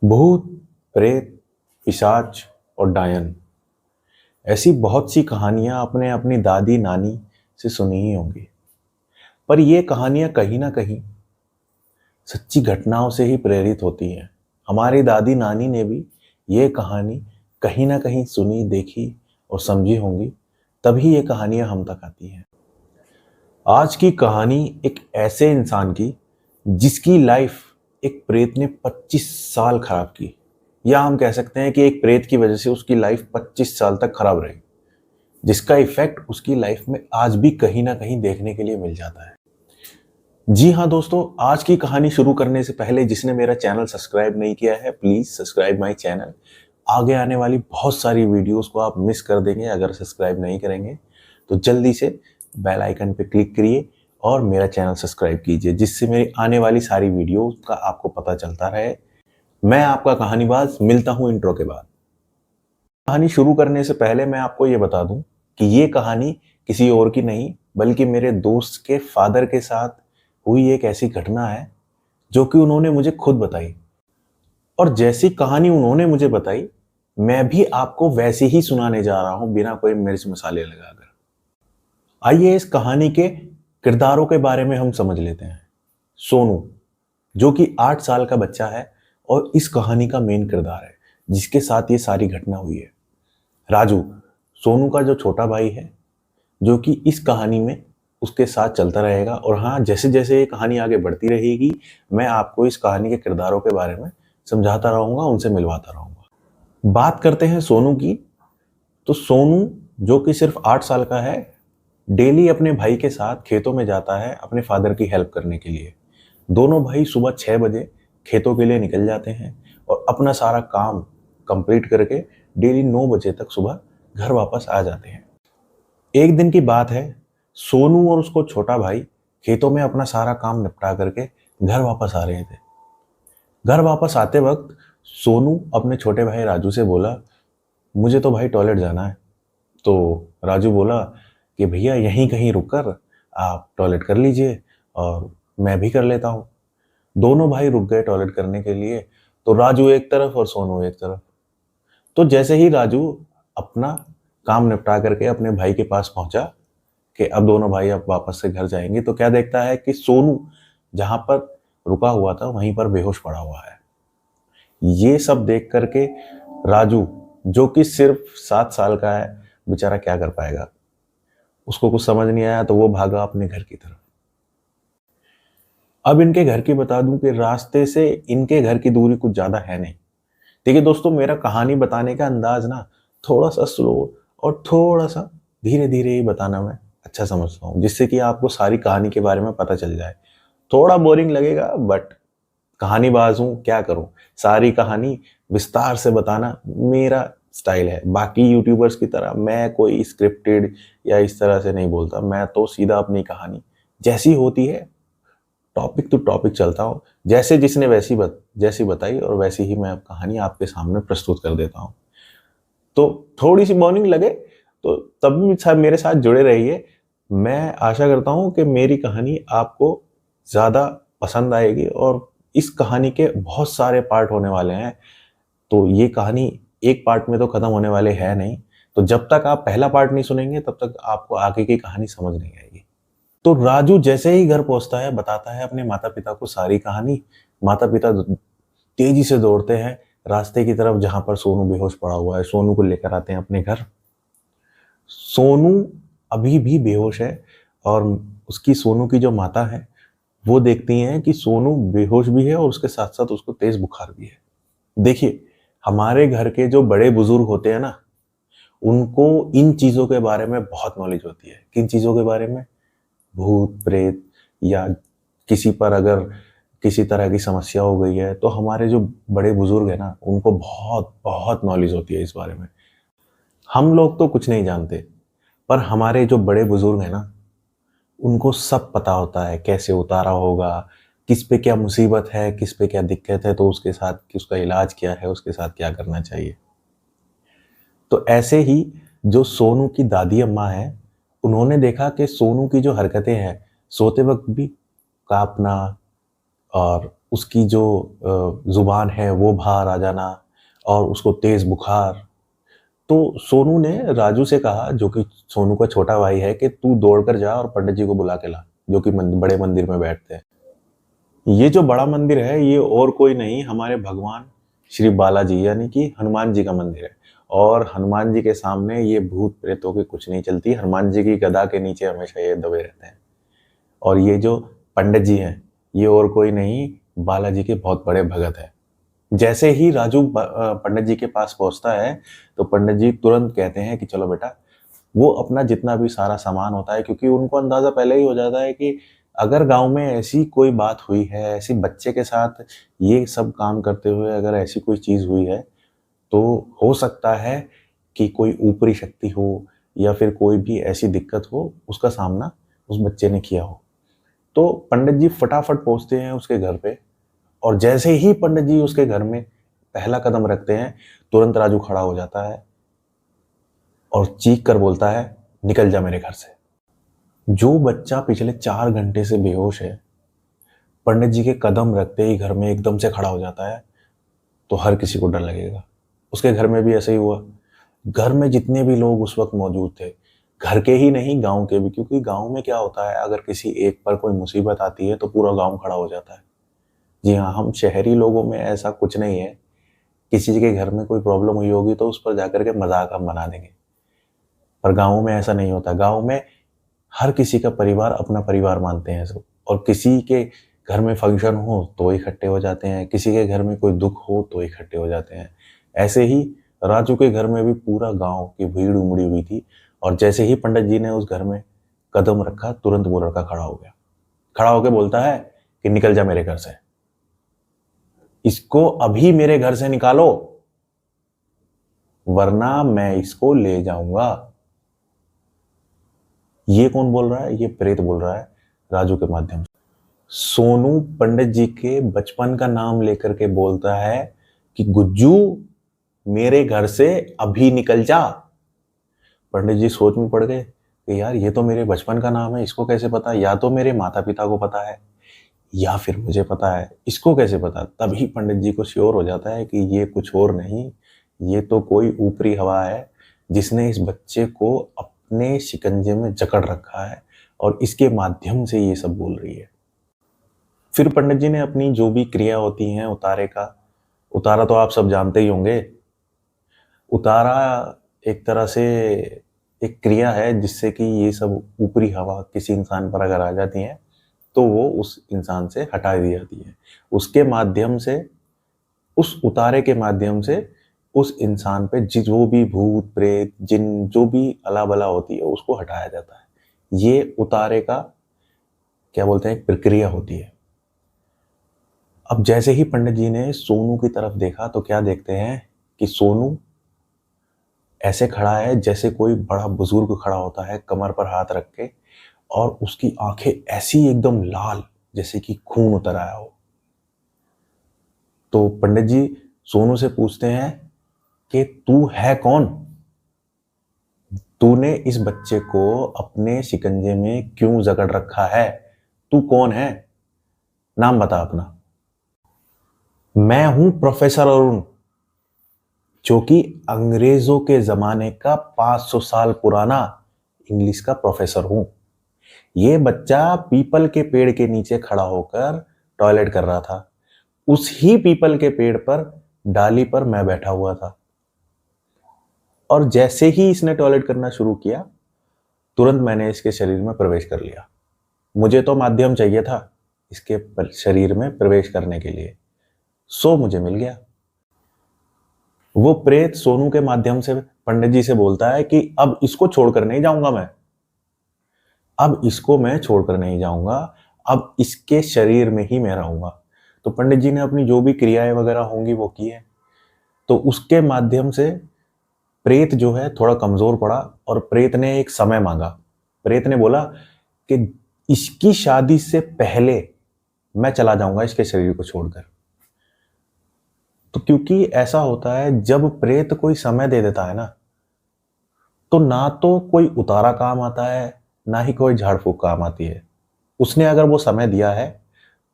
भूत, प्रेत, पिशाच और डायन, ऐसी बहुत सी कहानियां आपने अपनी दादी नानी से सुनी ही होंगी। पर ये कहानियां कहीं ना कहीं सच्ची घटनाओं से ही प्रेरित होती हैं। हमारी दादी नानी ने भी ये कहानी कहीं ना कहीं सुनी, देखी और समझी होंगी, तभी ये कहानियां हम तक आती हैं। आज की कहानी एक ऐसे इंसान की जिसकी लाइफ एक प्रेत ने 25 साल खराब की, या हम कह सकते हैं कि एक प्रेत की वजह से उसकी लाइफ 25 साल तक खराब रही, जिसका इफेक्ट उसकी लाइफ में आज भी कहीं ना कहीं देखने के लिए मिल जाता है। जी हाँ दोस्तों, आज की कहानी शुरू करने से पहले जिसने मेरा चैनल सब्सक्राइब नहीं किया है, प्लीज सब्सक्राइब माय चैनल। आगे आने वाली बहुत सारी वीडियोस को आप मिस कर देंगे अगर सब्सक्राइब नहीं करेंगे, तो जल्दी से बेल आइकन पे क्लिक करिए और मेरा चैनल सब्सक्राइब कीजिए, जिससे मेरी आने वाली सारी वीडियो का आपको पता चलता रहे। मैं आपका कहानीबाज मिलता हूं इंट्रो के बाद। कहानी शुरू करने से पहले मैं आपको ये बता दूं कि ये कहानी किसी और की नहीं, बल्कि मेरे दोस्त के फादर के साथ हुई एक ऐसी घटना है जो कि उन्होंने मुझे खुद बताई। और जैसी कहानी उन्होंने मुझे बताई, मैं भी आपको वैसे ही सुनाने जा रहा हूं, बिना कोई मिर्च मसाले लगाकर। आइए इस कहानी के किरदारों के बारे में हम समझ लेते हैं। सोनू, जो कि 8 साल का बच्चा है और इस कहानी का मेन किरदार है, जिसके साथ ये सारी घटना हुई है। राजू, सोनू का जो छोटा भाई है, जो कि इस कहानी में उसके साथ चलता रहेगा। और हाँ, जैसे जैसे ये कहानी आगे बढ़ती रहेगी, मैं आपको इस कहानी के किरदारों के बारे में समझाता रहूंगा, उनसे मिलवाता रहूंगा। बात करते हैं सोनू की। तो सोनू, जो कि सिर्फ 8 साल का है, डेली अपने भाई के साथ खेतों में जाता है अपने फादर की हेल्प करने के लिए। दोनों भाई सुबह 6 बजे खेतों के लिए निकल जाते हैं और अपना सारा काम कंप्लीट करके डेली 9 बजे तक सुबह घर वापस आ जाते हैं। एक दिन की बात है, सोनू और उसको छोटा भाई खेतों में अपना सारा काम निपटा करके घर वापस आ रहे थे। घर वापस आते वक्त सोनू अपने छोटे भाई राजू से बोला, मुझे तो भाई टॉयलेट जाना है। तो राजू बोला कि भैया यहीं कहीं रुककर आप टॉयलेट कर लीजिए और मैं भी कर लेता हूँ। दोनों भाई रुक गए टॉयलेट करने के लिए। तो राजू एक तरफ और सोनू एक तरफ। तो जैसे ही राजू अपना काम निपटा करके अपने भाई के पास पहुंचा कि अब दोनों भाई अब वापस से घर जाएंगे, तो क्या देखता है कि सोनू जहां पर रुका हुआ था वहीं पर बेहोश पड़ा हुआ है। ये सब देख करके राजू, जो कि सिर्फ 7 साल का है, बेचारा क्या कर पाएगा। उसको कुछ समझ नहीं आया तो वो भागा अपने घर की तरफ। अब इनके घर की बता दूं कि रास्ते से इनके घर की दूरी कुछ ज्यादा है नहीं। देखिए दोस्तों, मेरा कहानी बताने का अंदाज ना थोड़ा सा स्लो और थोड़ा सा धीरे धीरे ही बताना मैं अच्छा समझता हूँ, जिससे कि आपको सारी कहानी के बारे में पता चल जाए। थोड़ा बोरिंग लगेगा, बट कहानीबाज हूँ, क्या करूँ। सारी कहानी विस्तार से बताना मेरा स्टाइल है। बाकी यूट्यूबर्स की तरह मैं कोई स्क्रिप्टेड या इस तरह से नहीं बोलता। मैं तो सीधा अपनी कहानी जैसी होती है, टॉपिक टू टॉपिक चलता हूँ। जैसे जिसने जैसी बताई और वैसी ही मैं अब कहानी आपके सामने प्रस्तुत कर देता हूँ। तो थोड़ी सी बोरिंग लगे तो तब भी मेरे साथ जुड़े रहिए। मैं आशा करता हूँ कि मेरी कहानी आपको ज़्यादा पसंद आएगी, और इस कहानी के बहुत सारे पार्ट होने वाले हैं। तो ये कहानी एक पार्ट में तो ख़त्म होने वाले है नहीं। तो जब तक आप पहला पार्ट नहीं सुनेंगे, तब तक आपको आगे की कहानी समझ नहीं आएगी। तो राजू जैसे ही घर पहुंचता है, बताता है अपने माता पिता को सारी कहानी। माता पिता तेजी से दौड़ते हैं रास्ते की तरफ जहां पर सोनू बेहोश पड़ा हुआ है। सोनू को लेकर आते हैं अपने घर। सोनू अभी भी बेहोश है, और उसकी, सोनू की जो माता है, वो देखती हैं कि सोनू बेहोश भी है और उसके साथ साथ उसको तेज बुखार भी है। देखिए, हमारे घर के जो बड़े बुजुर्ग होते हैं ना, उनको इन चीजों के बारे में बहुत नॉलेज होती है। किन चीजों के बारे में? भूत प्रेत, या किसी पर अगर किसी तरह की समस्या हो गई है, तो हमारे जो बड़े बुजुर्ग है ना, उनको बहुत बहुत नॉलेज होती है इस बारे में। हम लोग तो कुछ नहीं जानते, पर हमारे जो बड़े बुजुर्ग हैं ना, उनको सब पता होता है कैसे उतारा होगा, किस पे क्या मुसीबत है, किस पे क्या दिक्कत है, तो उसके साथ उसका इलाज क्या है, उसके साथ क्या करना चाहिए। तो ऐसे ही जो सोनू की दादी अम्मा है, उन्होंने देखा कि सोनू की जो हरकतें हैं, सोते वक्त भी कांपना और उसकी जो जुबान है वो बाहर आ जाना और उसको तेज बुखार। तो सोनू ने राजू से कहा, जो कि सोनू का छोटा भाई है, कि तू दौड़ कर जा और पंडित जी को बुला के ला, जो कि बड़े मंदिर में बैठते हैं। ये जो बड़ा मंदिर है ये और कोई नहीं, हमारे भगवान श्री बालाजी यानी कि हनुमान जी का मंदिर है। और हनुमान जी के सामने ये भूत प्रेतों की कुछ नहीं चलती। हनुमान जी की गदा के नीचे हमेशा ये दबे रहते हैं। और ये जो पंडित जी हैं ये और कोई नहीं, बालाजी के बहुत बड़े भगत हैं। जैसे ही राजू पंडित जी के पास पहुंचता है तो पंडित जी तुरंत कहते हैं कि चलो बेटा, वो अपना जितना भी सारा सामान होता है, क्योंकि उनको अंदाजा पहले ही हो जाता है कि अगर गांव में ऐसी कोई बात हुई है, ऐसी बच्चे के साथ ये सब काम करते हुए अगर ऐसी कोई चीज हुई है, तो हो सकता है कि कोई ऊपरी शक्ति हो या फिर कोई भी ऐसी दिक्कत हो, उसका सामना उस बच्चे ने किया हो। तो पंडित जी फटाफट पहुंचते हैं उसके घर पे। और जैसे ही पंडित जी उसके घर में पहला कदम रखते हैं, तुरंत राजू खड़ा हो जाता है और चीख कर बोलता है, निकल जा मेरे घर से। जो बच्चा पिछले 4 घंटे से बेहोश है, पंडित जी के कदम रखते ही घर में एकदम से खड़ा हो जाता है, तो हर किसी को डर लगेगा। उसके घर में भी ऐसे ही हुआ। घर में जितने भी लोग उस वक्त मौजूद थे, घर के ही नहीं गांव के भी, क्योंकि गांव में क्या होता है, अगर किसी एक पर कोई मुसीबत आती है तो पूरा गांव खड़ा हो जाता है। जी हाँ, हम शहरी लोगों में ऐसा कुछ नहीं है। किसी के घर में कोई प्रॉब्लम हुई होगी तो उस पर जाकर के मजाक हम बना देंगे, पर गाँवों में ऐसा नहीं होता। गाँव में हर किसी का परिवार अपना परिवार मानते हैं सब, और किसी के घर में फंक्शन हो तो इकट्ठे हो जाते हैं, किसी के घर में कोई दुख हो तो इकट्ठे हो जाते हैं। ऐसे ही राजू के घर में भी पूरा गांव की भीड़ उमड़ी हुई थी। और जैसे ही पंडित जी ने उस घर में कदम रखा, तुरंत वो लड़का खड़ा हो गया। खड़ा होकर बोलता है कि निकल जा मेरे घर से, इसको अभी मेरे घर से निकालो, वरना मैं इसको ले जाऊंगा। ये कौन बोल रहा है? ये प्रेत बोल रहा है राजू के माध्यम से। सोनू पंडित जी के बचपन का नाम लेकर के बोलता है कि गुज्जू मेरे घर से अभी निकल जा। पंडित जी सोच में पड़ गए कि यार ये तो मेरे बचपन का नाम है, इसको कैसे पता? या तो मेरे माता पिता को पता है या फिर मुझे पता है, इसको कैसे पता? तभी पंडित जी को श्योर हो जाता है कि ये कुछ और नहीं, ये तो कोई ऊपरी हवा है जिसने इस बच्चे को अपने शिकंजे में जकड़ रखा है और इसके माध्यम से ये सब बोल रही है। फिर पंडित जी ने अपनी जो भी क्रिया होती हैं, उतारा तो आप सब जानते ही होंगे। उतारा एक तरह से एक क्रिया है जिससे कि ये सब ऊपरी हवा किसी इंसान पर अगर आ जाती है तो वो उस इंसान से हटा दी जाती है। उसके माध्यम से, उस उतारे के माध्यम से उस इंसान पे जो भी भूत प्रेत जिन जो भी अला बला होती है उसको हटाया जाता है। ये उतारे का क्या बोलते हैं, एक प्रक्रिया होती है। अब जैसे ही पंडित जी ने सोनू की तरफ देखा तो क्या देखते हैं कि सोनू ऐसे खड़ा है जैसे कोई बड़ा बुजुर्ग खड़ा होता है, कमर पर हाथ रख के, और उसकी आंखें ऐसी एकदम लाल जैसे कि खून उतर आया हो। तो पंडित जी सोनू से पूछते हैं कि तू है कौन? तूने इस बच्चे को अपने शिकंजे में क्यों जकड़ रखा है? तू कौन है? नाम बता अपना। मैं हूं प्रोफेसर अरुण, जो कि अंग्रेजों के जमाने का 500 साल पुराना इंग्लिश का प्रोफेसर हूं। ये बच्चा पीपल के पेड़ के नीचे खड़ा होकर टॉयलेट कर रहा था। उस ही पीपल के पेड़ पर डाली पर मैं बैठा हुआ था, और जैसे ही इसने टॉयलेट करना शुरू किया तुरंत मैंने इसके शरीर में प्रवेश कर लिया। मुझे तो माध्यम चाहिए था इसके शरीर में प्रवेश करने के लिए, सो मुझे मिल गया। वो प्रेत सोनू के माध्यम से पंडित जी से बोलता है कि अब इसको छोड़कर नहीं जाऊंगा मैं, अब इसको मैं छोड़कर नहीं जाऊंगा, अब इसके शरीर में ही मैं रहूंगा। तो पंडित जी ने अपनी जो भी क्रियाएं वगैरह होंगी वो की है। तो उसके माध्यम से प्रेत जो है थोड़ा कमजोर पड़ा और प्रेत ने एक समय मांगा। प्रेत ने बोला कि इसकी शादी से पहले मैं चला जाऊंगा इसके शरीर को छोड़कर। तो क्योंकि ऐसा होता है जब प्रेत कोई समय दे देता है ना, तो ना तो कोई उतारा काम आता है ना ही कोई झाड़ फूक काम आती है। उसने अगर वो समय दिया है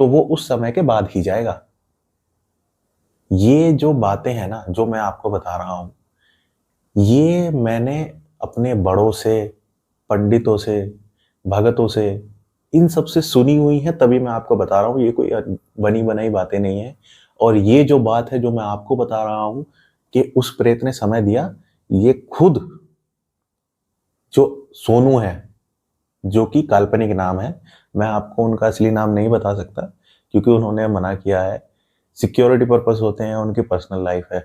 तो वो उस समय के बाद ही जाएगा। ये जो बातें हैं ना, जो मैं आपको बता रहा हूं, ये मैंने अपने बड़ों से, पंडितों से, भगतों से, इन सब से सुनी हुई है, तभी मैं आपको बता रहा हूँ। ये कोई बनी बनाई बातें नहीं है। और ये जो बात है जो मैं आपको बता रहा हूँ कि उस प्रेत ने समय दिया, ये खुद जो सोनू है, जो कि काल्पनिक नाम है, मैं आपको उनका असली नाम नहीं बता सकता क्योंकि उन्होंने मना किया है। सिक्योरिटी पर्पस होते हैं, उनकी पर्सनल लाइफ है,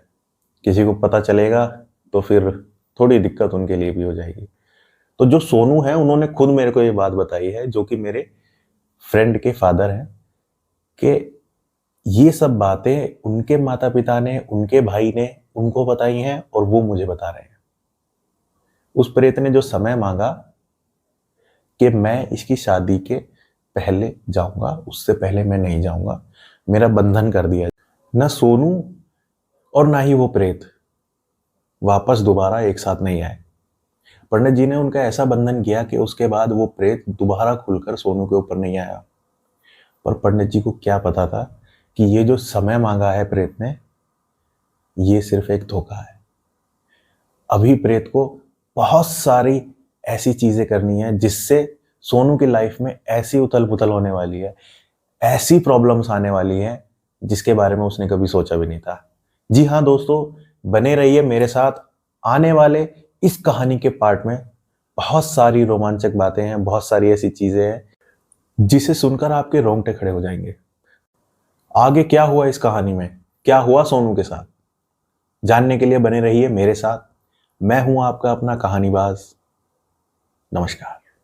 किसी को पता चलेगा तो फिर थोड़ी दिक्कत उनके लिए भी हो जाएगी। तो जो सोनू है, उन्होंने खुद मेरे को ये बात बताई है, जो कि मेरे फ्रेंड के फादर हैं, कि ये सब बातें उनके माता पिता ने, उनके भाई ने उनको बताई हैं और वो मुझे बता रहे हैं। उस प्रेत ने जो समय मांगा कि मैं इसकी शादी के पहले जाऊंगा, उससे पहले मैं नहीं जाऊंगा, मेरा बंधन कर दिया। ना सोनू और ना ही वो प्रेत वापस दोबारा एक साथ नहीं आए। पंडित जी ने उनका ऐसा बंधन किया कि उसके बाद वो प्रेत दोबारा खुलकर सोनू के ऊपर नहीं आया। पर पंडित जी को क्या पता था कि ये जो समय मांगा है प्रेत ने, ये सिर्फ एक धोखा है। अभी प्रेत को बहुत सारी ऐसी चीजें करनी है जिससे सोनू की लाइफ में ऐसी उथल पुथल होने वाली है, ऐसी प्रॉब्लम्स आने वाली है जिसके बारे में उसने कभी सोचा भी नहीं था। जी हाँ दोस्तों, बने रहिए मेरे साथ। आने वाले इस कहानी के पार्ट में बहुत सारी रोमांचक बातें हैं, बहुत सारी ऐसी चीजें हैं जिसे सुनकर आपके रोंगटे खड़े हो जाएंगे। आगे क्या हुआ इस कहानी में, क्या हुआ सोनू के साथ, जानने के लिए बने रहिए मेरे साथ। मैं हूं आपका अपना कहानीबाज। नमस्कार।